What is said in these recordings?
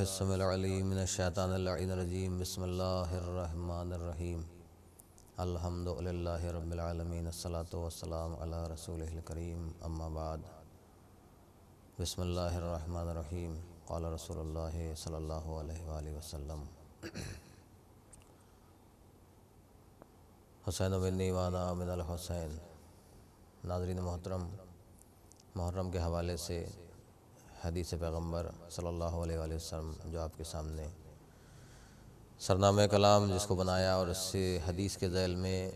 السميع العليم من الشيطان اللعين الرجيم بسم الله الرحمن الرحيم الحمد لله رب العالمين الصلاة والسلام على رسوله الكريم أما بعد بسم الله الرحمن الرحيم قال رسول الله صلى الله عليه وآله وسلم حسین منی وانا من الحسین۔ ناظرین محترم، محرم کے حوالے سے حدیث پیغمبر صلی اللہ علیہ وآلہ وسلم جو آپ کے سامنے سرنامہ کلام جس کو بنایا، اور اس سے حدیث کے ذیل میں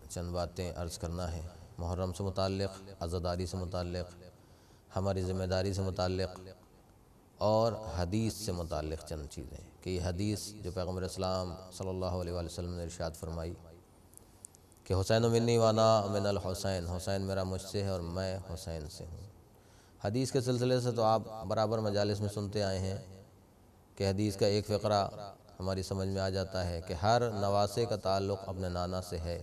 چند باتیں عرض کرنا ہے۔ محرم سے متعلق، عزاداری سے متعلق، ہماری ذمہ داری سے متعلق، اور حدیث سے متعلق چند چیزیں کہ یہ حدیث جو پیغمبر اسلام صلی اللہ علیہ وآلہ وسلم نے ارشاد فرمائی کہ حسین منی وانا من الحسین، حسین میرا مجھ سے ہے اور میں حسین سے ہوں۔ حدیث کے سلسلے سے تو آپ برابر مجالس میں سنتے آئے ہیں کہ حدیث کا ایک فقرہ ہماری سمجھ میں آ جاتا ہے کہ ہر نواسے کا تعلق اپنے نانا سے ہے،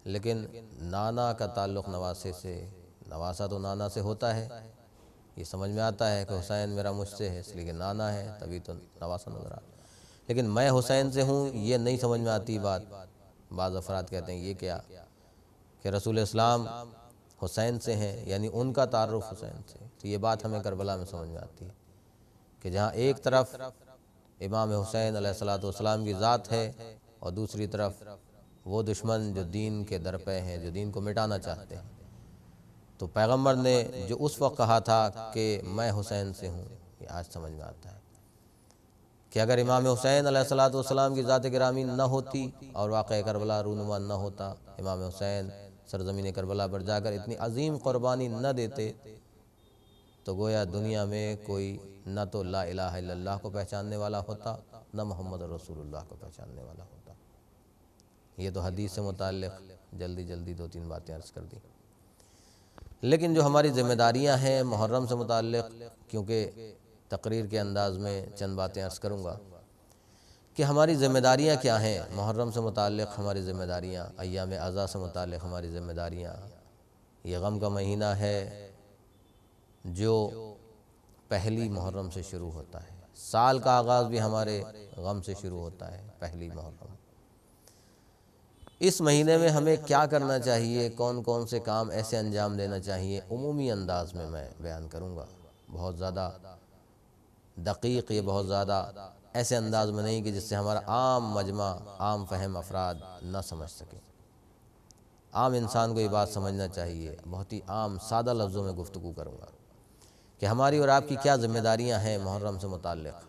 لیکن نانا کا تعلق نواسے سے، نواسا تو نانا سے ہوتا ہے۔ یہ سمجھ میں آتا ہے کہ حسین میرا مجھ سے ہے اس لیے کہ نانا ہے، تبھی تو نواسا نظر آتا ہے، لیکن میں حسین سے ہوں یہ نہیں سمجھ میں آتی بات۔ بعض افراد کہتے ہیں یہ کیا کہ رسول اسلام حسین سے ہیں، یعنی ان کا تعارف حسین سے۔ تو یہ بات ہمیں کربلا میں سمجھ میں آتی ہے کہ جہاں ایک طرف امام حسین علیہ السلام کی ذات ہے اور دوسری طرف وہ دشمن جو دین کے درپے ہیں، جو دین کو مٹانا چاہتے ہیں، تو پیغمبر نے جو اس وقت کہا تھا کہ میں حسین سے ہوں، یہ آج سمجھ میں آتا ہے کہ اگر امام حسین علیہ السلام کی ذات گرامی نہ ہوتی اور واقعہ کربلا رونما نہ ہوتا، امام حسین سرزمین کربلا پر جا کر اتنی عظیم قربانی نہ دیتے، تو گویا دنیا میں کوئی نہ تو لا الہ الا اللہ کو پہچاننے والا ہوتا، نہ محمد رسول اللہ کو پہچاننے والا ہوتا۔ یہ تو حدیث سے متعلق جلدی دو تین باتیں عرض کر دی، لیکن جو ہماری ذمہ داریاں ہیں محرم سے متعلق، کیونکہ تقریر کے انداز میں چند باتیں عرض کروں گا کہ ہماری ذمہ داریاں کیا ہیں محرم سے متعلق، ہماری ذمہ داریاں ایام عزا سے متعلق، ہماری ذمہ داریاں۔ یہ غم کا مہینہ ہے جو پہلی محرم سے شروع ہوتا ہے، سال کا آغاز بھی ہمارے غم سے شروع ہوتا ہے، پہلی محرم۔ اس مہینے میں ہمیں کیا کرنا چاہیے، کون کون سے کام ایسے انجام دینا چاہیے، عمومی انداز میں میں بیان کروں گا، بہت زیادہ دقیق، یہ بہت زیادہ ایسے انداز میں نہیں کہ جس سے ہمارا عام مجمع، عام فہم افراد نہ سمجھ سکیں۔ عام انسان کو یہ بات سمجھنا چاہیے، بہت ہی عام سادہ لفظوں میں گفتگو کروں گا کہ ہماری اور آپ کی کیا ذمہ داریاں ہیں محرم سے متعلق۔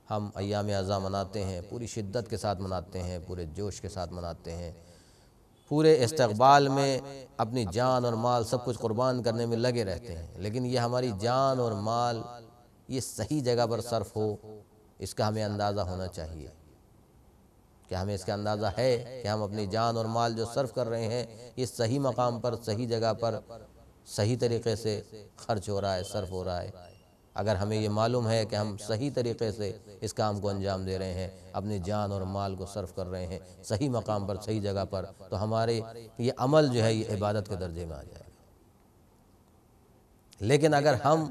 ہم ایام عزا مناتے ہیں، پوری شدت کے ساتھ مناتے ہیں، پورے جوش کے ساتھ مناتے ہیں، پورے استقبال میں اپنی جان اور مال سب کچھ قربان کرنے میں لگے رہتے ہیں، لیکن یہ ہماری جان اور مال یہ صحیح جگہ پر صرف ہو، اس کا ہمیں اندازہ ہونا چاہیے کہ ہمیں اس کا اندازہ ہے کہ ہم اپنی جان اور مال جو صرف کر رہے ہیں یہ صحیح مقام پر، صحیح جگہ پر، صحیح طریقے سے خرچ ہو رہا ہے، صرف ہو رہا ہے۔ اگر ہمیں یہ معلوم ہے کہ ہم صحیح طریقے سے اس کام کو انجام دے رہے ہیں، اپنی جان اور مال کو صرف کر رہے ہیں صحیح مقام پر، صحیح جگہ پر، تو ہمارے یہ عمل جو ہے یہ عبادت کے درجے میں آ جائے گا۔ لیکن اگر ہم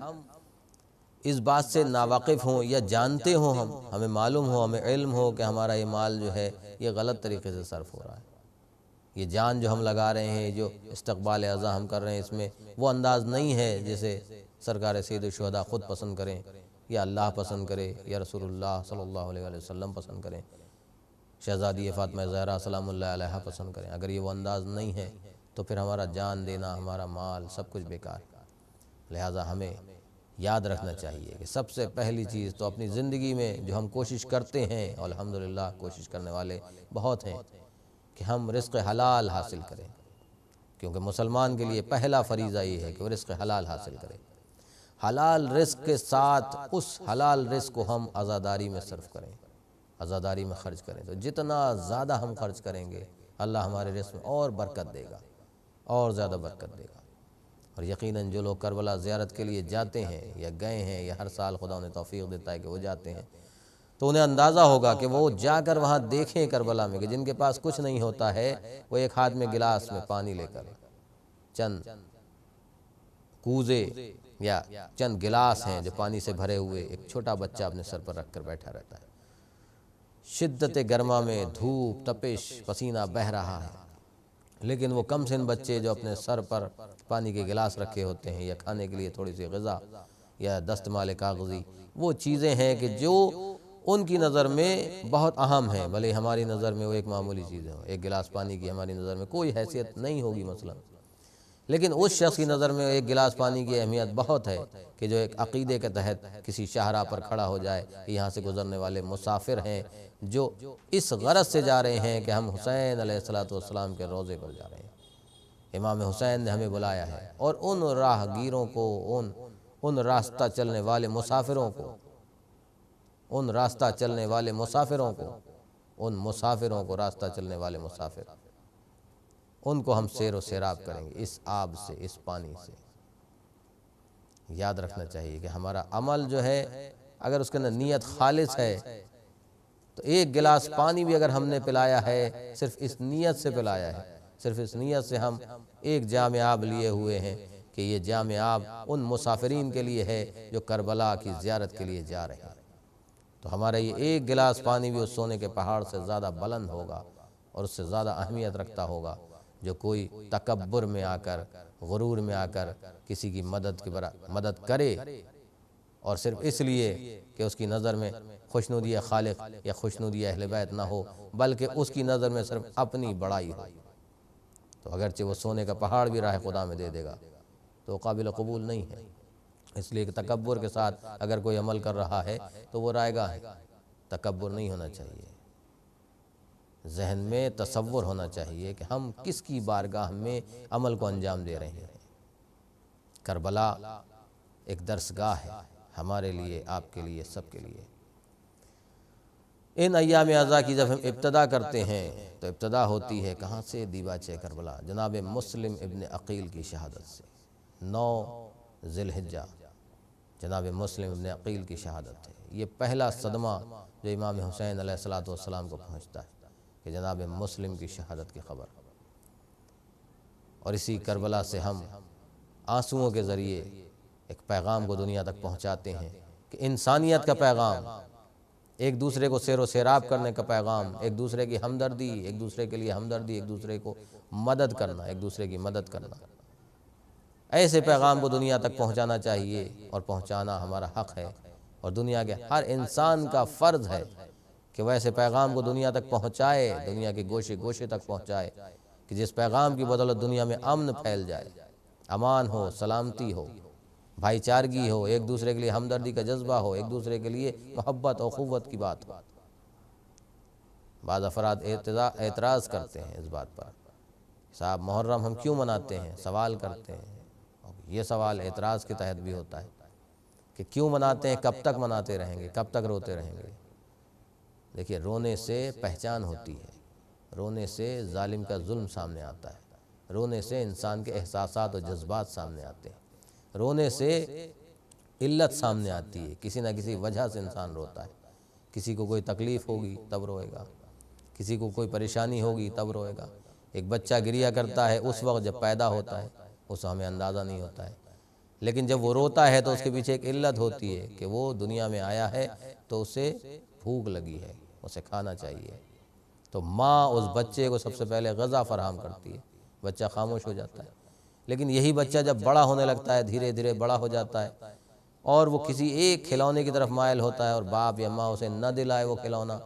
اس بات سے ناواقف ہوں یا جانتے ہوں، ہمیں معلوم ہو، ہمیں علم ہو کہ ہمارا یہ مال جو ہے یہ غلط طریقے سے صرف ہو رہا ہے، یہ جان جو ہم لگا رہے ہیں، جو استقبال عزا ہم کر رہے ہیں، اس میں وہ انداز نہیں ہے جسے سرکار سید الشہداء خود پسند کریں، یا اللہ پسند کرے، یا رسول اللہ صلی اللہ علیہ وآلہ وسلم پسند کریں، شہزادی فاطمہ زہرا سلام اللہ علیہا پسند کریں۔ اگر یہ وہ انداز نہیں ہے تو پھر ہمارا جان دینا، ہمارا مال سب کچھ بیکار ہے۔ لہٰذا ہمیں یاد رکھنا چاہیے کہ سب سے پہلی چیز تو اپنی زندگی میں جو ہم کوشش کرتے ہیں، اور الحمدللہ کوشش کرنے والے بہت ہیں، کہ ہم رزق حلال حاصل کریں، کیونکہ مسلمان کے لیے پہلا فریضہ یہ ہے کہ وہ رزق حلال حاصل کرے۔ حلال رزق کے ساتھ اس حلال رزق کو ہم عزاداری میں صرف کریں، عزاداری میں خرچ کریں، تو جتنا زیادہ ہم خرچ کریں گے اللہ ہمارے رزق میں اور برکت دے گا، اور زیادہ برکت دے گا۔ اور یقیناً جو لوگ کربلا زیارت کے لیے جاتے ہیں یا گئے ہیں، یا ہر سال خدا انہیں توفیق دیتا ہے کہ وہ جاتے ہیں، تو انہیں اندازہ ہوگا کہ وہ جا کر وہاں دیکھیں کربلا میں کہ جن کے پاس کچھ نہیں ہوتا ہے، وہ ایک ہاتھ میں گلاس میں پانی لے کر چند کوزے یا چند گلاس ہیں جو پانی سے بھرے ہوئے ایک چھوٹا بچہ اپنے سر پر رکھ کر بیٹھا رہتا ہے۔ شدت گرما میں دھوپ، تپش، پسینہ بہہ رہا ہے، لیکن وہ کم سن بچے جو اپنے سر پر پانی کے گلاس رکھے ہوتے ہیں یا کھانے کے لیے تھوڑی سی غذا یا دستمال کاغذی، وہ چیزیں ہیں کہ جو ان کی نظر میں بہت اہم ہیں، بھلے ہماری نظر میں وہ ایک معمولی چیز ہے، ایک گلاس پانی کی ہماری نظر میں کوئی حیثیت نہیں ہوگی مثلا، لیکن اس شخص کی نظر میں ایک گلاس پانی کی اہمیت بہت ہے کہ جو ایک عقیدے کے تحت کسی شاہراہ پر کھڑا ہو جائے، یہاں سے گزرنے والے مسافر ہیں جو اس غرض سے جا رہے ہیں کہ ہم حسین علیہ السلام کے روضے پر جا رہے ہیں، امام حسین نے ہمیں بلایا ہے، اور ان راہ گیروں کو، ان راستہ چلنے والے مسافروں کو، ان راستہ چلنے والے مسافروں کو، ان مسافروں کو راستہ چلنے والے مسافر، ان کو ہم سیر و سیراب کریں گے اس آب سے، اس پانی سے۔ یاد رکھنا چاہیے کہ ہمارا عمل جو ہے اگر اس کے اندر نیت خالص ہے تو ایک گلاس پانی بھی اگر ہم نے پلایا ہے صرف اس نیت سے پلایا ہے، صرف اس نیت سے ہم ایک جام آب لیے ہوئے ہیں کہ یہ جام آب ان مسافرین کے لیے ہے جو کربلا کی زیارت کے لیے جا رہے ہیں، تو ہمارا یہ ایک گلاس پانی بھی اس سونے کے پہاڑ سے زیادہ بلند ہوگا اور اس سے زیادہ اہمیت رکھتا ہوگا جو کوئی تکبر میں آ کر، غرور میں آ کر کسی کی مدد کرے، اور صرف اس لیے کہ اس کی نظر میں خوشنودی خالق یا خوشنودی اہل بیت نہ ہو، بلکہ اس کی نظر میں صرف اپنی بڑائی ہو، تو اگرچہ وہ سونے کا پہاڑ بھی راہ خدا میں دے دے گا تو قابل قبول نہیں ہے۔ اس لیے کہ تکبر کے ساتھ اگر کوئی عمل کر رہا ہے تو وہ رائے گاہ ہے، تکبر نہیں ہونا چاہیے، ذہن میں تصور ہونا چاہیے کہ ہم کس کی بارگاہ میں عمل کو انجام دے رہے ہیں۔ کربلا ایک درسگاہ ہے ہمارے لیے، آپ کے لیے، سب کے لیے۔ ان ایام اعزا کی جب ہم ابتدا کرتے ہیں تو ابتدا ہوتی ہے کہاں سے؟ دیباچہ کربلا، جناب مسلم ابن عقیل کی شہادت سے۔ 9 ذی الحجہ جناب مسلم ابن عقیل کی شہادت ہے۔ یہ پہلا صدمہ جو امام حسین علیہ السلام کو پہنچتا ہے کہ جناب مسلم کی شہادت کی خبر، اور اسی کربلا سے ہم آنسوؤں کے ذریعے ایک پیغام کو دنیا تک پہنچاتے ہیں کہ انسانیت کا پیغام، ایک دوسرے کو سیر و سیراب کرنے کا پیغام، ایک دوسرے کی ہمدردی، ایک دوسرے کے لیے ہمدردی، ایک دوسرے کو مدد کرنا، ایک دوسرے کی مدد کرنا، ایسے پیغام کو دنیا تک پہنچانا چاہیے، اور پہنچانا ہمارا حق ہے، اور دنیا کے ہر انسان کا فرض ہے کہ وہ ایسے پیغام کو دنیا تک پہنچائے، دنیا کے گوشے گوشے تک پہنچائے کہ جس پیغام کی بدولت دنیا میں امن پھیل جائے، امان ہو، سلامتی ہو، بھائی چارگی ہو، ایک دوسرے کے لیے ہمدردی کا جذبہ ہو، ایک دوسرے کے لیے محبت اور اخوت کی بات ہو۔ بعض افراد اعتراض کرتے ہیں اس بات پر، صاحب محرم ہم کیوں مناتے ہیں؟ سوال کرتے ہیں، یہ سوال اعتراض کے تحت بھی ہوتا ہے کہ کیوں مناتے ہیں، کب تک مناتے رہیں گے، کب تک روتے رہیں گے؟ دیکھیے، رونے سے پہچان ہوتی ہے، رونے سے ظالم کا ظلم سامنے آتا ہے، رونے سے انسان کے احساسات اور جذبات سامنے آتے ہیں، رونے سے علت سامنے آتی ہے، کسی نہ کسی وجہ سے انسان روتا ہے، کسی کو کوئی تکلیف ہوگی تب روئے گا، کسی کو کوئی پریشانی ہوگی تب روئے گا۔ ایک بچہ گریہ کرتا ہے اس وقت جب پیدا ہوتا ہے، اس ہمیں اندازہ نہیں ہوتا ہے، لیکن جب وہ روتا ہے تو اس کے پیچھے ایک علت ہوتی ہے کہ وہ دنیا میں آیا ہے تو اسے بھوک لگی ہے، اسے کھانا چاہیے، تو ماں اس بچے کو سب سے پہلے غذا فراہم کرتی ہے، بچہ خاموش ہو جاتا ہے، لیکن یہی بچہ جب بڑا ہونے لگتا ہے، دھیرے دھیرے بڑا ہو جاتا ہے، اور وہ کسی ایک کھلونے کی طرف مائل ہوتا ہے اور باپ یا ماں اسے نہ دلائے وہ کھلونا،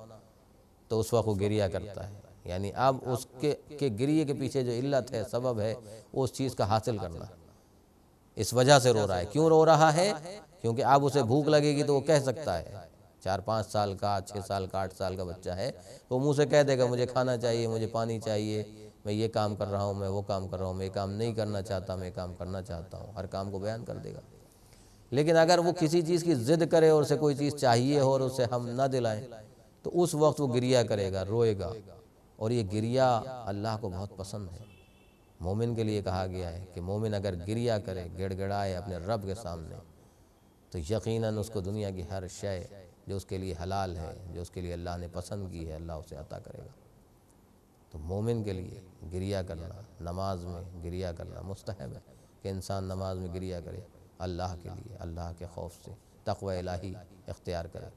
تو اس وقت وہ گریہ کرتا ہے، یعنی اب اس کے گریہ کے پیچھے جو علت ہے، سبب ہے، وہ اس چیز کا حاصل کرنا، اس وجہ سے رو رہا ہے۔ کیوں رو رہا ہے؟ کیونکہ اب اسے بھوک لگے گی تو وہ کہہ سکتا ہے، 4-5 سال کا، 6 سال کا، 8 سال کا بچہ ہے، وہ منہ سے کہہ دے گا مجھے کھانا چاہیے، مجھے پانی چاہیے، میں یہ کام کر رہا ہوں، میں وہ کام کر رہا ہوں، میں یہ کام نہیں کرنا چاہتا، میں یہ کام کرنا چاہتا ہوں، ہر کام کو بیان کر دے گا۔ لیکن اگر وہ کسی چیز کی ضد کرے اور اسے کوئی چیز چاہیے ہو اور اسے ہم نہ دلائیں تو اس وقت وہ گریہ کرے گا، روئے گا، اور یہ گریہ اللہ کو بہت پسند ہے۔ مومن کے لیے کہا گیا ہے کہ مومن اگر گریہ کرے، گڑ گڑائے اپنے رب کے سامنے، تو یقیناً اس کو دنیا کی ہر شے جو اس کے لیے حلال ہے، جو اس کے لیے اللہ نے پسند کی ہے، اللہ اسے عطا کرے گا۔ تو مومن کے لیے گریہ کرنا، نماز میں گریہ کرنا مستحب ہے کہ انسان نماز میں گریہ کرے۔ اللہ کے لیے، اللہ کے خوف سے تقوی الہی اختیار کرے۔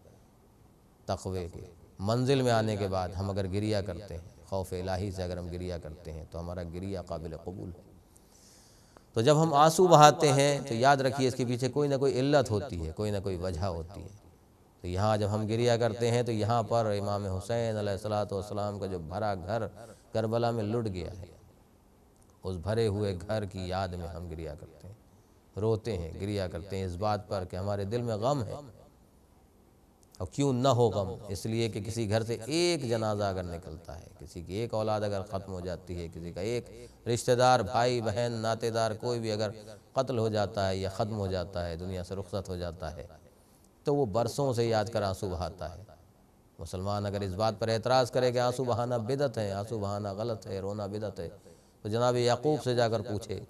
تقوی کے منزل میں آنے کے بعد ہم اگر گریہ کرتے ہیں، خوف الہی سے اگر ہم گریہ کرتے ہیں تو ہمارا گریہ قابل قبول ہے۔ تو جب ہم آنسو بہاتے ہیں تو یاد رکھیے اس کے پیچھے کوئی نہ کوئی علت ہوتی ہے، کوئی نہ کوئی وجہ ہوتی ہے۔ تو یہاں جب ہم گریہ کرتے ہیں تو یہاں پر امام حسین علیہ السلام کا جو بھرا گھر کربلا میں لٹ گیا ہے، اس بھرے ہوئے گھر کی یاد میں ہم گریہ کرتے ہیں، روتے ہیں، گریہ کرتے ہیں اس بات پر کہ ہمارے دل میں غم ہے۔ اور کیوں نہ ہو غم؟ اس لیے کہ کسی گھر سے ایک جنازہ اگر نکلتا ہے، کسی کی ایک اولاد اگر ختم ہو جاتی ہے، کسی کا ایک رشتہ دار، بھائی بہن، ناتے دار کوئی بھی اگر قتل ہو جاتا ہے یا ختم ہو جاتا ہے، دنیا سے رخصت ہو جاتا ہے، تو وہ برسوں سے یاد کر آنسو بہاتا ہے۔ مسلمان اگر اس بات پر اعتراض کرے کہ آنسو بہانا بدعت ہے، آنسو بہانا غلط ہے، رونا بدعت ہے، تو جناب یعقوب سے جا کر پوچھے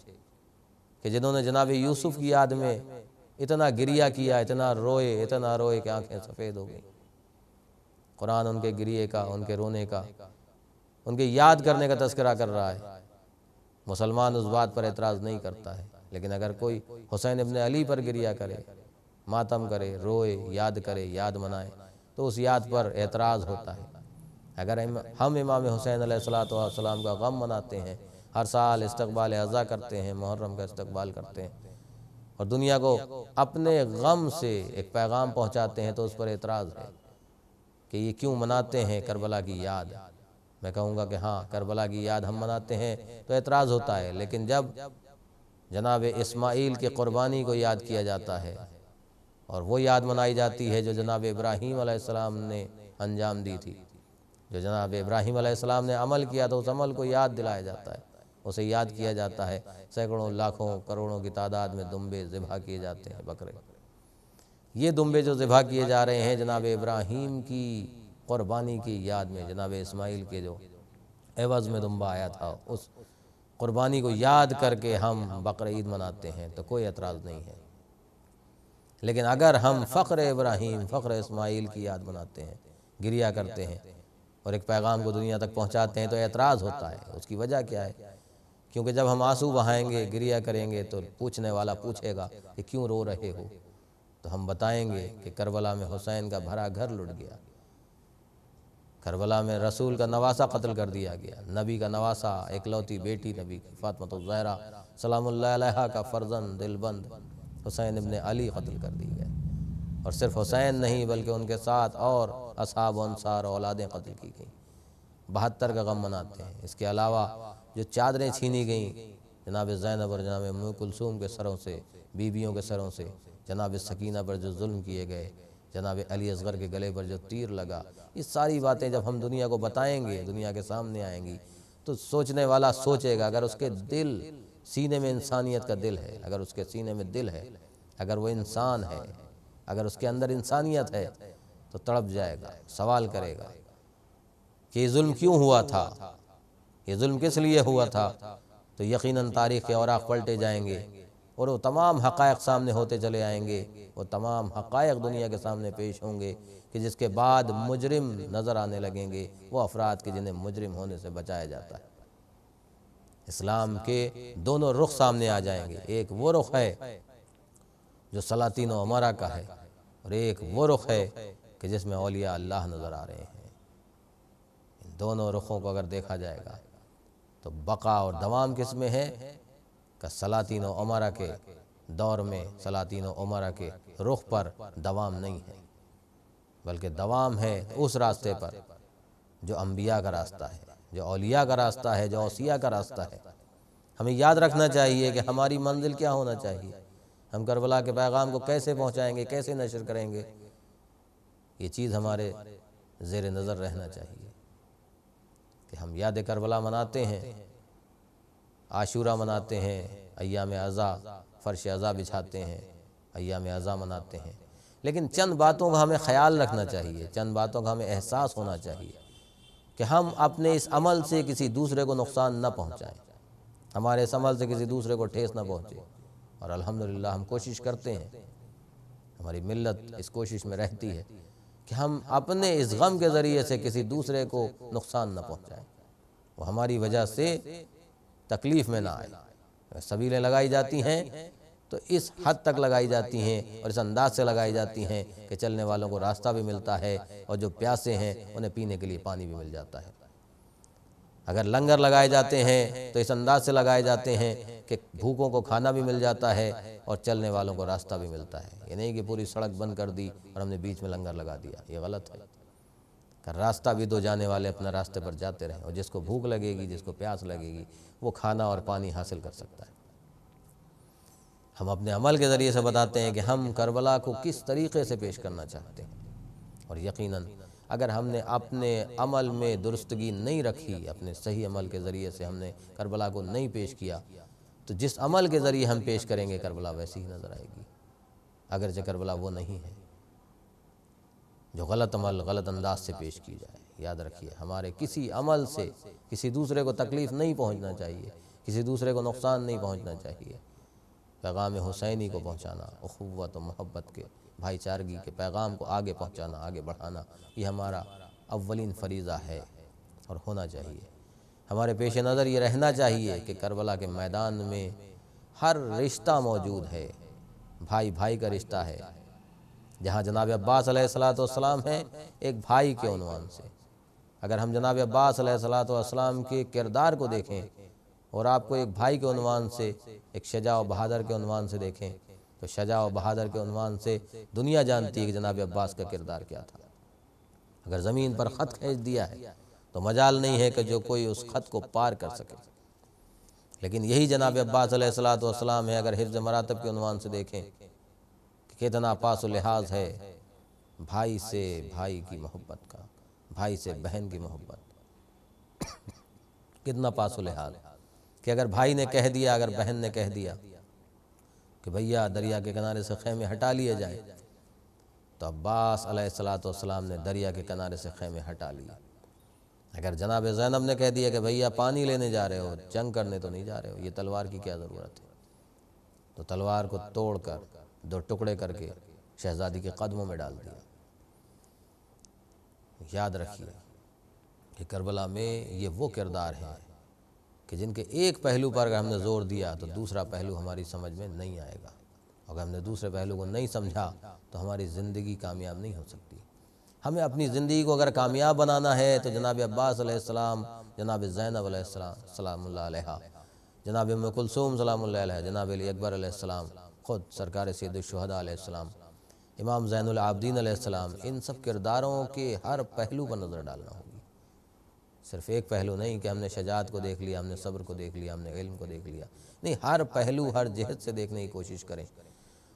کہ جنہوں نے جناب یوسف کی یاد میں اتنا گریہ کیا، اتنا روئے کہ آنکھیں سفید ہو گئیں۔ قرآن ان کے گریے کا، ان کے رونے کا، ان کے یاد کرنے کا تذکرہ کر رہا ہے۔ مسلمان اس بات پر اعتراض نہیں کرتا ہے، لیکن اگر کوئی حسین ابن علی پر گریہ کرے، ماتم کرے، روئے، یاد کرے، یاد منائے، تو اس یاد پر اعتراض ہوتا ہے۔ اگر ہم امام حسین علیہ السلام کا غم مناتے ہیں، ہر سال استقبال اعزا کرتے ہیں، محرم کا استقبال کرتے ہیں، اور دنیا کو اپنے غم سے ایک پیغام پہنچاتے ہیں، تو اس پر اعتراض ہے کہ یہ کیوں مناتے ہیں کربلا کی یاد؟ میں کہوں گا کہ ہاں، کربلا کی یاد ہم مناتے ہیں تو اعتراض ہوتا ہے، لیکن جب جناب اسماعیل کی قربانی کو یاد کیا جاتا ہے اور وہ یاد منائی جاتی ہے جو جناب ابراہیم علیہ السلام نے انجام دی تھی، جو جناب ابراہیم علیہ السلام نے عمل کیا تو اس عمل کو یاد دلایا جاتا ہے، اسے یاد کیا جاتا ہے۔ سینکڑوں، لاکھوں، کروڑوں کی تعداد میں دمبے ذبح کیے جاتے ہیں، بکرے۔ یہ دمبے جو ذبح کیے جا رہے ہیں جناب ابراہیم کی قربانی کی یاد میں، جناب اسماعیل کے جو عوض میں دمبا آیا تھا، اس قربانی کو یاد کر کے ہم بقر عید مناتے ہیں تو کوئی اعتراض نہیں ہے۔ لیکن اگر ہم فخر ابراہیم، فخر اسماعیل کی یاد مناتے ہیں، گریہ کرتے ہیں اور ایک پیغام کو دنیا تک پہنچاتے ہیں تو اعتراض ہوتا ہے۔ اس کی وجہ کیا ہے؟ کیونکہ جب ہم آنسو بہائیں گے، گریہ کریں گے تو پوچھنے والا پوچھے گا کہ کیوں رو رہے ہو؟ تو ہم بتائیں گے کہ کربلا میں حسین کا بھرا گھر لٹ گیا، کربلا میں رسول کا نواسہ قتل کر دیا گیا، نبی کا نواسہ، اکلوتی بیٹی نبی کی فاطمہ الزہرا سلام اللہ علیہا کا فرزند دلبند حسین ابن علی قتل کر دی گئے، اور صرف حسین نہیں بلکہ ان کے ساتھ اور اصحاب و انصار اولادیں قتل کی گئیں۔ 72 کا غم مناتے ہیں۔ اس کے علاوہ جو چادریں چھینی گئیں جناب زینب اور جناب ام کلثوم کے سروں سے، بیویوں کے سروں سے، جناب سکینہ پر جو ظلم کیے گئے، جناب علی اصغر کے گلے پر جو تیر لگا، یہ ساری باتیں جب ہم دنیا کو بتائیں گے، دنیا کے سامنے آئیں گی، تو سوچنے والا سوچے گا، اگر اس کے دل، سینے میں انسانیت کا دل ہے، اگر اس کے سینے میں دل ہے، اگر وہ انسان ہے، اگر اس کے اندر انسانیت ہے، تو تڑپ جائے گا، سوال کرے گا کہ یہ ظلم کیوں ہوا تھا، یہ ظلم کس لیے ہوا تھا؟ تو یقیناً تاریخ کے اوراق پلٹے جائیں گے اور وہ تمام حقائق سامنے ہوتے چلے آئیں گے، وہ تمام حقائق دنیا کے سامنے پیش ہوں گے کہ جس کے بعد مجرم نظر آنے لگیں گے، وہ افراد کے جنہیں مجرم ہونے سے بچایا جاتا ہے۔ اسلام کے دونوں رخ سامنے آ جائیں گے، ایک وہ رخ ہے جو سلاطین و امراء کا ہے، اور ایک وہ رخ ہے کہ جس میں اولیاء اللہ نظر آ رہے ہیں۔ ان دونوں رخوں کو اگر دیکھا جائے گا تو بقا اور دوام کس میں ہے کہ سلاطین و امراء کے دور میں، سلاطین و امراء کے رخ پر دوام نہیں ہے، بلکہ دوام ہے اس راستے پر جو انبیاء کا راستہ ہے، جو اولیاء کا راستہ ہے، جو اوصیاء کا راستہ ہے۔ ہمیں یاد رکھنا چاہیے کہ ہماری منزل کیا ہونا چاہیے، ہم کربلا کے پیغام کو کیسے پہنچائیں گے، کیسے نشر کریں گے، یہ چیز ہمارے زیر نظر رہنا چاہیے کہ ہم یاد کربلا مناتے ہیں، عاشورہ مناتے ہیں، ایام عزا، فرش عزا بچھاتے ہیں، ایام عزا مناتے ہیں، لیکن چند باتوں کا ہمیں خیال رکھنا چاہیے، چند باتوں کا ہمیں احساس ہونا چاہیے کہ ہم اپنے اس عمل سے کسی دوسرے کو نقصان نہ پہنچائیں، ہمارے اس عمل سے کسی دوسرے کو ٹھیس نہ پہنچے۔ اور الحمدللہ ہم کوشش کرتے ہیں، ہماری ملت اس کوشش میں رہتی ہے کہ ہم اپنے اس غم کے ذریعے سے کسی دوسرے کو نقصان نہ پہنچائیں، وہ ہماری وجہ سے تکلیف میں نہ آئے۔ سبیلیں لگائی جاتی ہیں تو اس حد تک لگائی جاتی ہیں اور اس انداز سے لگائی جاتی ہیں کہ چلنے والوں کو راستہ بھی ملتا ہے اور جو پیاسے ہیں انہیں پینے کے لیے پانی بھی مل جاتا ہے۔ اگر لنگر لگائے جاتے ہیں تو اس انداز سے لگائے جاتے ہیں کہ بھوکوں کو کھانا بھی مل جاتا ہے اور چلنے والوں کو راستہ بھی ملتا ہے۔ یہ نہیں کہ پوری سڑک بند کر دی اور ہم نے بیچ میں لنگر لگا دیا، یہ غلط ہے۔ کہ راستہ بھی دو جانے والے اپنا راستے پر جاتے رہیں، اور جس کو بھوک لگے گی، جس کو پیاس لگے گی، وہ کھانا اور پانی حاصل کر سکتا ہے۔ ہم اپنے عمل کے ذریعے سے بتاتے ہیں کہ ہم کربلا کو کس طریقے سے پیش کرنا چاہتے ہیں، اور یقیناً اگر ہم نے اپنے عمل میں درستگی نہیں رکھی، اپنے صحیح عمل کے ذریعے سے ہم نے کربلا کو نہیں پیش کیا، تو جس عمل کے ذریعے ہم پیش کریں گے کربلا ویسی ہی نظر آئے گی، اگرچہ کربلا وہ نہیں ہے جو غلط عمل غلط انداز سے پیش کی جائے۔ یاد رکھیے، ہمارے کسی عمل سے کسی دوسرے کو تکلیف نہیں پہنچنا چاہیے، کسی دوسرے کو نقصان نہیں پہنچنا چاہیے۔ پیغام حسینی کو پہنچانا، اخوت و محبت کے، بھائی چارگی کے پیغام کو آگے پہنچانا، آگے بڑھانا، یہ ہمارا اولین فریضہ ہے اور ہونا چاہیے۔ ہمارے پیش نظر یہ رہنا چاہیے کہ کربلا کے میدان میں ہر رشتہ موجود ہے، بھائی بھائی کا رشتہ ہے۔ جہاں جناب عباس علیہ السلام ہیں، ایک بھائی کے عنوان سے، اگر ہم جناب عباس علیہ السلام کے کردار کو دیکھیں اور آپ کو ایک بھائی کے عنوان سے، ایک شجاع و بہادر کے عنوان سے دیکھیں، تو شجاع و بہادر کے عنوان سے دنیا جانتی ہے کہ جناب عباس کا کردار کیا تھا۔ اگر زمین پر خط کھینچ دیا ہے تو مجال نہیں ہے کہ جو کوئی اس خط کو پار کر سکے، لیکن یہی جناب عباس علیہ السلام ہے۔ اگر حفظ مراتب کے عنوان سے دیکھیں کہ کتنا پاس و لحاظ ہے بھائی سے بھائی کی محبت کا، بھائی سے بہن کی محبت، کتنا پاس و لحاظ کہ اگر بھائی نے کہہ دیا، اگر بہن نے کہہ دیا کہ بھیا دریا کے کنارے سے خیمے ہٹا لیے جائیں، تو عباس علیہ السلام نے دریا کے کنارے سے خیمے ہٹا لیے۔ اگر جناب زینب نے کہہ دیا کہ بھیا پانی لینے جا رہے ہو، جنگ کرنے تو نہیں جا رہے ہو، یہ تلوار کی کیا ضرورت ہے، تو تلوار کو توڑ کر دو ٹکڑے کر کے شہزادی کے قدموں میں ڈال دیا۔ یاد رکھیے کہ کربلا میں یہ وہ کردار ہیں کہ جن کے ایک پہلو پر اگر ہم نے زور دیا تو دوسرا پہلو ہماری سمجھ میں نہیں آئے گا، اگر ہم نے دوسرے پہلو کو نہیں سمجھا تو ہماری زندگی کامیاب نہیں ہو سکتی۔ ہمیں اپنی زندگی کو اگر کامیاب بنانا ہے تو جناب عباس علیہ السلام، جناب زینب علیہ السلام سلام اللہ علیہ، جناب ام کلثوم سلام اللہ علیہ، جناب علی اکبر علیہ السلام، خود سرکار سید الشہداء علیہ السلام، امام زین العابدین علیہ السلام، ان سب کرداروں کے ہر پہلو پر نظر ڈالنا ہوگی۔ صرف ایک پہلو نہیں کہ ہم نے شجاعت کو دیکھ لیا، ہم نے صبر کو دیکھ لیا، ہم نے علم کو دیکھ لیا، نہیں، ہر پہلو ہر جہت سے دیکھنے کی کوشش کریں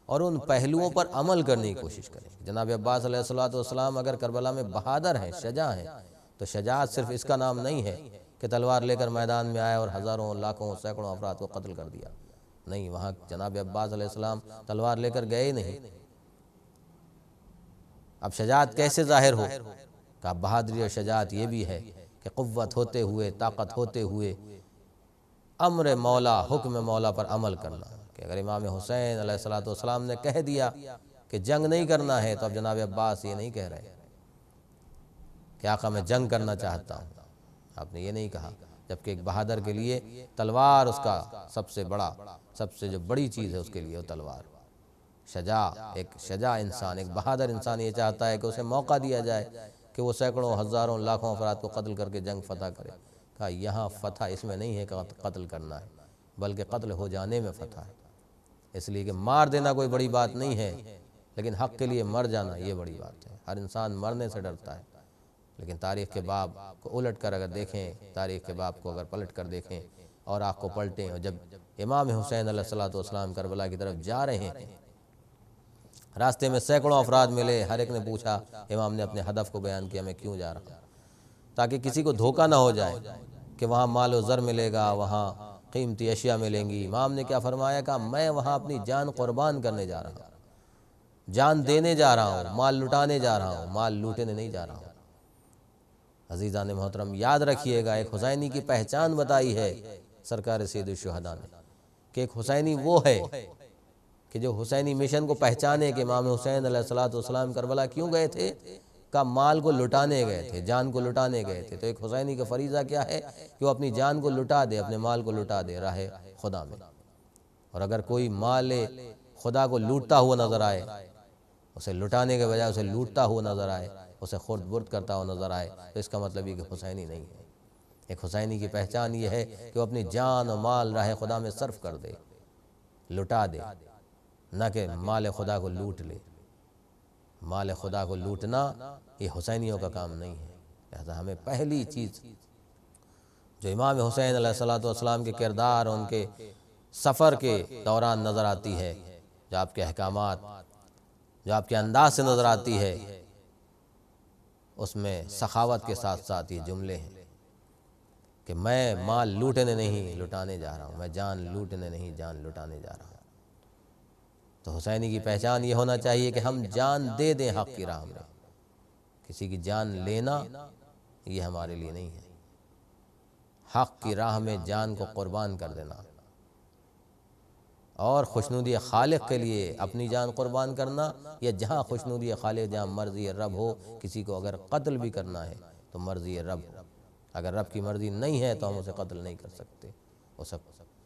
اور ان پہلوؤں پر عمل کرنے کی کوشش کریں۔ جناب عباس علیہ السلام اگر کربلا میں بہادر ہیں، شجاع ہیں، تو شجاعت صرف اس کا نام نہیں ہے کہ تلوار لے کر میدان میں آئے اور ہزاروں، لاکھوں، سینکڑوں افراد کو قتل کر دیا، نہیں، وہاں جناب عباس علیہ السلام تلوار لے کر گئے نہیں۔ اب شجاعت کیسے ظاہر ہو؟ کہ بہادری اور شجاعت یہ بھی ہے کہ قوت ہوتے ہوئے، طاقت ہوتے ہوئے امر مولا، حکم مولا پر عمل کرنا، کہ اگر امام حسین علیہ السلام نے کہہ دیا کہ جنگ نہیں کرنا ہے، تو اب جناب عباس یہ نہیں کہہ رہے کہ آقا میں جنگ کرنا چاہتا ہوں، آپ نے یہ نہیں کہا، جبکہ ایک بہادر کے لیے تلوار اس کا سب سے بڑا، سب سے جو بڑی چیز ہے اس کے لیے وہ تلوار۔ شجاع، ایک شجاع انسان، ایک بہادر انسان یہ چاہتا ہے کہ اسے موقع دیا جائے کہ وہ سینکڑوں، ہزاروں، لاکھوں افراد کو قتل کر کے جنگ فتح کرے۔ کہا یہاں فتح اس میں نہیں ہے کہ قتل کرنا ہے، بلکہ قتل ہو جانے میں فتح ہے۔ اس لیے کہ مار دینا کوئی بڑی بات نہیں ہے، لیکن حق کے لیے مر جانا یہ بڑی بات ہے۔ ہر انسان مرنے سے ڈرتا ہے، لیکن تاریخ کے باب کو الٹ کر اگر دیکھیں، تاریخ کے باب کو اگر پلٹ کر دیکھیں اور آنکھ کو پلٹیں، اور جب امام حسین علیہ السلام کربلا کی طرف جا رہے ہیں، راستے میں سینکڑوں افراد ملے، ہر ایک نے پوچھا، امام نے اپنے ہدف کو بیان کیا، میں کیوں جا رہا ہوں، تاکہ کسی کو دھوکہ نہ ہو جائے کہ وہاں مال و زر ملے گا، وہاں قیمتی اشیاء ملیں گی۔ امام نے کیا فرمایا؟ کہا میں وہاں اپنی جان قربان کرنے جا رہا ہوں، جان دینے جا رہا ہوں، مال لٹانے جا رہا ہوں، مال لوٹنے نہیں جا رہا ہوں۔ عزیزان محترم، یاد رکھیے گا، ایک حسینی کی پہچان بتائی ہے سرکار سید الشہداء نے، کہ ایک حسینی وہ ہے کہ جو حسینی مشن کو پہچانے کہ امام حسین علیہ السلام کربلا کیوں گئے تھے، کا مال کو لٹانے گئے تھے، جان کو لٹانے گئے تھے۔ تو ایک حسینی کا فریضہ کیا ہے کہ وہ اپنی جان کو لٹا دے، اپنے مال کو لٹا دے راہ خدا میں۔ اور اگر کوئی مال خدا کو لوٹتا ہوا نظر آئے، اسے لٹانے کے بجائے اسے لوٹتا ہوا نظر آئے، اسے خورد برد کرتا ہوا نظر آئے، تو اس کا مطلب یہ کہ حسینی نہیں ہے۔ ایک حسینی کی پہچان یہ ہے کہ وہ اپنی جان و مال راہ خدا میں صرف کر دے، لٹا دے، نہ کہ مال خدا کو لوٹ لے۔ مال خدا کو لوٹنا یہ حسینیوں کا کام نہیں ہے۔ لہذا ہمیں پہلی چیز جو امام حسین علیہ السلام کے کردار اور ان کے سفر کے دوران نظر آتی ہے، جو آپ کے احکامات، جو آپ کے انداز سے نظر آتی ہے، اس میں سخاوت کے ساتھ ساتھ یہ جملے ہیں کہ میں مال لوٹنے نہیں لٹانے جا رہا ہوں، میں جان لوٹنے نہیں جان لٹانے جا رہا ہوں۔ تو حسینی کی پہچان یہ ہونا چاہیے کہ ہم جان دے دیں حق کی راہ میں۔ کسی کی جان لینا یہ ہمارے لیے نہیں ہے۔ حق کی راہ میں جان کو قربان کر دینا اور خوشنودی خالق کے لیے اپنی جان قربان کرنا، یا جہاں خوشنودی خالق، جہاں مرضی رب ہو، کسی کو اگر قتل بھی کرنا ہے تو مرضی رب ہو۔ اگر رب کی مرضی نہیں ہے تو ہم اسے قتل نہیں کر سکتے، اسے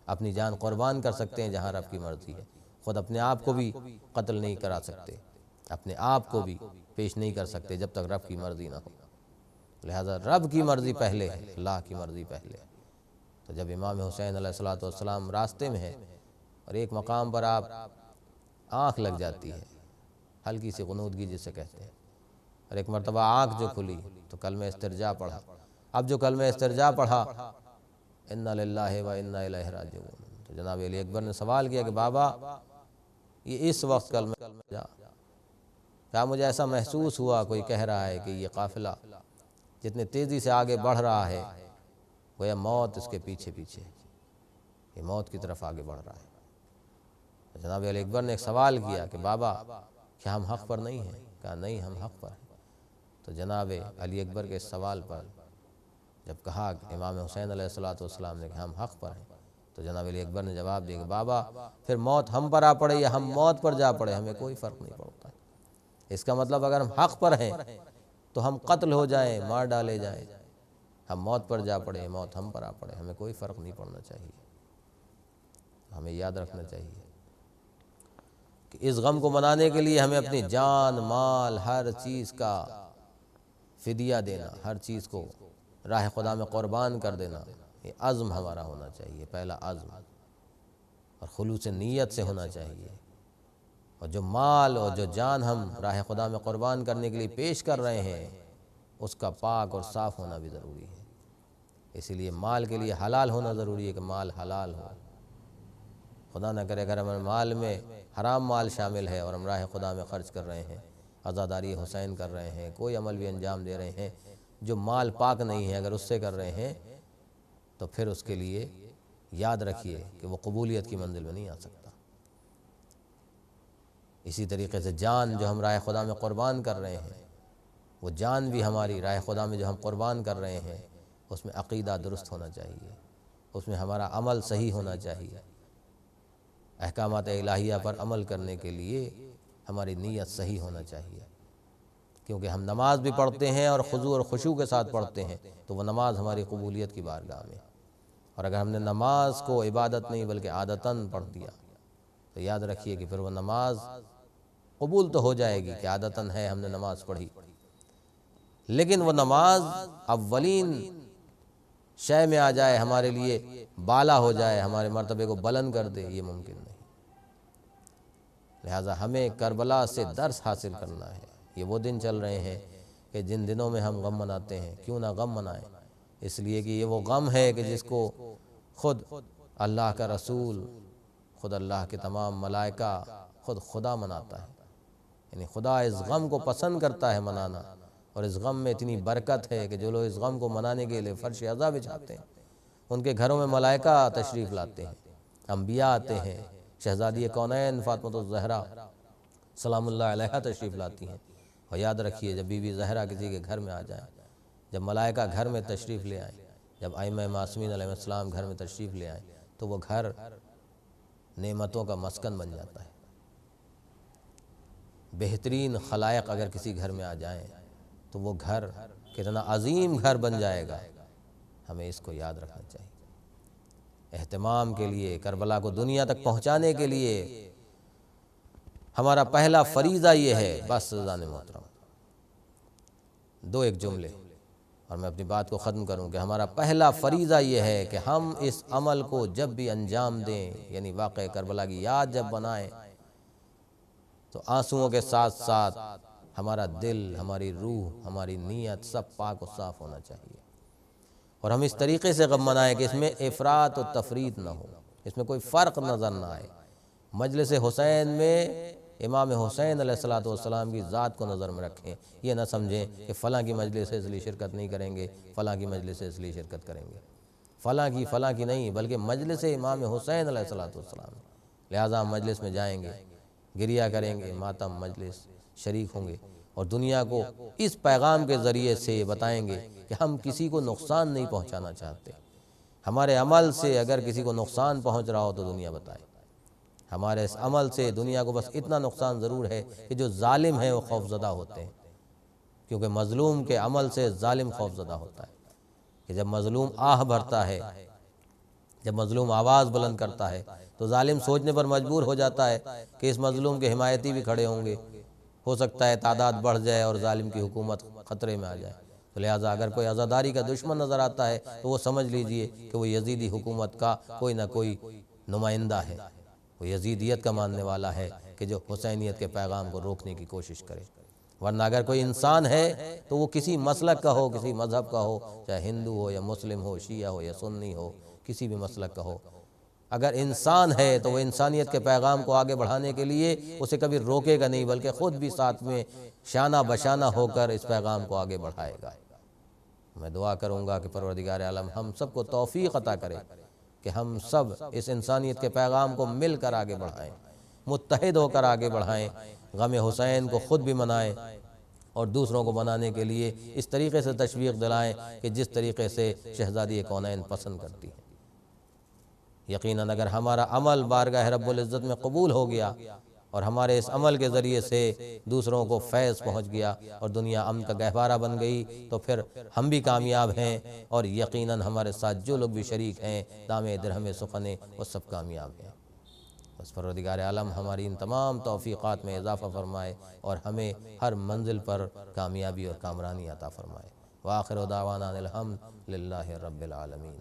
اپنی جان قربان کر سکتے ہیں جہاں رب کی مرضی ہے۔ خود اپنے آپ کو بھی قتل نہیں کرا سکتے، اپنے آپ کو بھی پیش نہیں کر سکتے جب تک رب کی مرضی نہ ہو۔ لہذا رب کی مرضی پہلے ہے، اللہ کی مرضی پہلے ہے۔ تو جب امام حسین علیہ السلام راستے میں ہے اور ایک مقام پر آپ آنکھ لگ جاتی ہے، ہلکی سی غنودگی جسے کہتے ہیں، اور ایک مرتبہ آنکھ جو کھلی تو کلمہ استرجاع پڑھا۔ اب جو کلمہ استرجاع پڑھا، انا للہ و انا الیہ راجعون، تو جناب علی اکبر نے سوال کیا کہ بابا یہ اس وقت کلمہ استرجاع، کیا مجھے ایسا محسوس ہوا کوئی کہہ رہا ہے کہ یہ قافلہ جتنے تیزی سے آگے بڑھ رہا ہے گویا موت اس کے پیچھے پیچھے، یہ موت کی طرف آگے بڑھ رہا ہے۔ جناب علی اکبر نے ایک سوال کیا کہ بابا کیا ہم حق پر نہیں ہیں؟ کہا نہیں، ہم حق پر ہیں۔ تو جناب علی اکبر کے اس سوال پر جب کہا کہ امام حسین علیہ السلام نے کہ ہم حق پر ہیں، تو جناب علی اکبر نے جواب دیا کہ بابا پھر موت ہم پر آ پڑے یا ہم موت پر جا پڑے، ہمیں کوئی فرق نہیں پڑتا۔ اس کا مطلب اگر ہم حق پر ہیں تو ہم قتل ہو جائیں، مار ڈالے جائیں، ہم موت پر جا پڑے، موت ہم پر آ پڑے، ہمیں کوئی فرق نہیں پڑنا چاہیے۔ ہمیں یاد رکھنا چاہیے کہ اس غم کو منانے کے لیے ہمیں اپنی جان، مال، ہر چیز کا فدیہ دینا، ہر چیز کو راہ خدا میں قربان کر دینا، یہ عزم ہمارا ہونا چاہیے، پہلا عزم، اور خلوص نیت سے ہونا چاہیے۔ اور جو مال اور جو جان ہم راہ خدا میں قربان کرنے کے لیے پیش کر رہے ہیں، اس کا پاک اور صاف ہونا بھی ضروری ہے۔ اسی لیے مال کے لیے حلال ہونا ضروری ہے کہ مال حلال ہو۔ خدا نہ کرے اگر ہمارے مال میں حرام مال شامل ہے اور ہم راہ خدا میں خرچ کر رہے ہیں، عزاداری حسین کر رہے ہیں، کوئی عمل بھی انجام دے رہے ہیں جو مال پاک نہیں ہے، اگر اس سے کر رہے ہیں تو پھر اس کے لیے یاد رکھیے کہ وہ قبولیت کی منزل میں نہیں آ سکتا۔ اسی طریقے سے جان جو ہم راہ خدا میں قربان کر رہے ہیں، وہ جان بھی ہماری راہ خدا میں جو ہم قربان کر رہے ہیں اس میں عقیدہ درست ہونا چاہیے، اس میں ہمارا عمل صحیح ہونا چاہیے۔ احکامات الہیہ پر عمل کرنے کے لیے ہماری نیت صحیح ہونا چاہیے، کیونکہ ہم نماز بھی پڑھتے ہیں اور خضوع اور خشوع کے ساتھ پڑھتے ہیں تو وہ نماز ہماری قبولیت کی بارگاہ میں، اور اگر ہم نے نماز کو عبادت نہیں بلکہ عادتاً پڑھ دیا تو یاد رکھیے کہ پھر وہ نماز قبول تو ہو جائے گی کہ عادتاً ہے ہم نے نماز پڑھی، لیکن وہ نماز اولین شے میں آ جائے، ہمارے لیے بالا ہو جائے، ہمارے مرتبے کو بلند کر دے، یہ ممکن نہیں۔ لہٰذا ہمیں کربلا سے درس حاصل کرنا ہے۔ یہ وہ دن چل رہے ہیں کہ جن دنوں میں ہم غم مناتے ہیں، کیوں نہ غم منائیں، اس لیے کہ یہ وہ غم ہے کہ جس کو خود اللہ کا رسول، خود اللہ کے تمام ملائکہ، خود خدا مناتا ہے۔ یعنی خدا اس غم کو پسند کرتا ہے منانا، اور اس غم میں اتنی برکت ہے کہ جو لوگ اس غم کو منانے کے لیے فرش عزا بچھاتے ہیں ان کے گھروں میں ملائکہ تشریف لاتے ہیں، انبیاء آتے ہیں، شہزادی کونین فاطمہ الزہرا سلام اللہ علیہا تشریف لاتی ہیں۔ اور یاد رکھیے جب بی بی زہرا کسی کے گھر میں آ جائیں، جب ملائکہ گھر میں تشریف لے آئیں، جب ائمہ معصومین علیہ السلام گھر میں تشریف لے آئیں تو وہ گھر نعمتوں کا مسکن بن جاتا ہے۔ بہترین خلائق اگر کسی گھر میں آ جائیں تو وہ گھر کتنا عظیم گھر بن جائے گا، ہمیں اس کو یاد رکھنا چاہیے۔ اہتمام کے لیے، کربلا کو دنیا تک پہنچانے کے لیے ہمارا پہلا فریضہ یہ ہے۔ بس عزیزان محترم، دو ایک جملے اور میں اپنی بات کو ختم کروں کہ ہمارا پہلا فریضہ یہ ہے کہ ہم اس عمل کو جب بھی انجام دیں، یعنی واقعہ کربلا کی یاد جب بنائیں، تو آنسوؤں کے ساتھ ساتھ ہمارا دل، ہماری روح، ہماری نیت سب پاک و صاف ہونا چاہیے، اور ہم اس طریقے سے غم منائیں کہ اس میں افراط و تفریط نہ ہو، اس میں کوئی فرق نظر نہ آئے۔ مجلس حسین میں امام حسین علیہ السلام کی ذات کو نظر میں رکھیں، یہ نہ سمجھیں کہ فلاں کی مجلس سے اس لیے شرکت نہیں کریں گے، فلاں کی مجلس سے اس لیے شرکت کریں گے، فلاں کی نہیں، بلکہ مجلس امام حسین علیہ السلام، لہٰذا ہم مجلس میں جائیں گے، گریہ کریں گے، ماتم مجلس شریک ہوں گے، اور دنیا کو اس پیغام کے ذریعے سے یہ بتائیں گے کہ ہم کسی کو نقصان نہیں پہنچانا چاہتے۔ ہمارے عمل سے اگر کسی کو نقصان پہنچ رہا ہو تو دنیا بتائے۔ ہمارے اس عمل سے دنیا کو بس اتنا نقصان ضرور ہے کہ جو ظالم ہیں وہ خوفزدہ ہوتے ہیں، کیونکہ مظلوم کے عمل سے ظالم خوفزدہ ہوتا ہے، کہ جب مظلوم آہ بھرتا ہے، جب مظلوم آواز بلند کرتا ہے تو ظالم سوچنے پر مجبور ہو جاتا ہے کہ اس مظلوم کے حمایتی بھی کھڑے ہوں گے، ہو سکتا ہے تعداد بڑھ جائے اور ظالم کی حکومت خطرے میں آ جائے۔ تو لہٰذا اگر کوئی عزاداری کا دشمن نظر آتا ہے تو وہ سمجھ لیجئے کہ وہ یزیدی حکومت کا کوئی نہ کوئی نمائندہ ہے، وہ یزیدیت کا ماننے والا ہے کہ جو حسینیت کے پیغام کو روکنے کی کوشش کرے۔ ورنہ اگر کوئی انسان ہے تو وہ کسی مسلک کا ہو، کسی مذہب کا ہو، چاہے ہندو ہو یا مسلم ہو، شیعہ ہو یا سنی ہو، کسی بھی مسلک کا ہو، اگر انسان ہے تو وہ انسانیت کے پیغام کو آگے بڑھانے کے لیے اسے کبھی روکے گا نہیں، بلکہ خود بھی ساتھ میں شانہ بشانہ ہو کر اس پیغام کو آگے بڑھائے گا۔ میں دعا کروں گا کہ پروردگار عالم ہم سب کو توفیق عطا کرے کہ ہم سب اس انسانیت کے پیغام کو مل کر آگے بڑھائیں، متحد ہو کر آگے بڑھائیں، غم حسین کو خود بھی منائیں اور دوسروں کو منانے کے لیے اس طریقے سے تشویق دلائیں کہ جس طریقے سے شہزادی کونین پسند کرتی ہے۔ یقیناً اگر ہمارا عمل بارگاہ رب العزت میں قبول ہو گیا اور ہمارے اس عمل کے ذریعے سے دوسروں کو فیض پہنچ گیا اور دنیا امن کا گہوارہ بن گئی، تو پھر ہم بھی کامیاب ہیں، اور یقیناً ہمارے ساتھ جو لوگ بھی شریک ہیں، دامِ درہم سخنے، وہ سب کامیاب ہیں۔ بس پروردگار عالم ہماری ان تمام توفیقات میں اضافہ فرمائے اور ہمیں ہر منزل پر کامیابی اور کامرانی عطا فرمائے۔ وآخر دعوانا الحمد للہ رب العالمین۔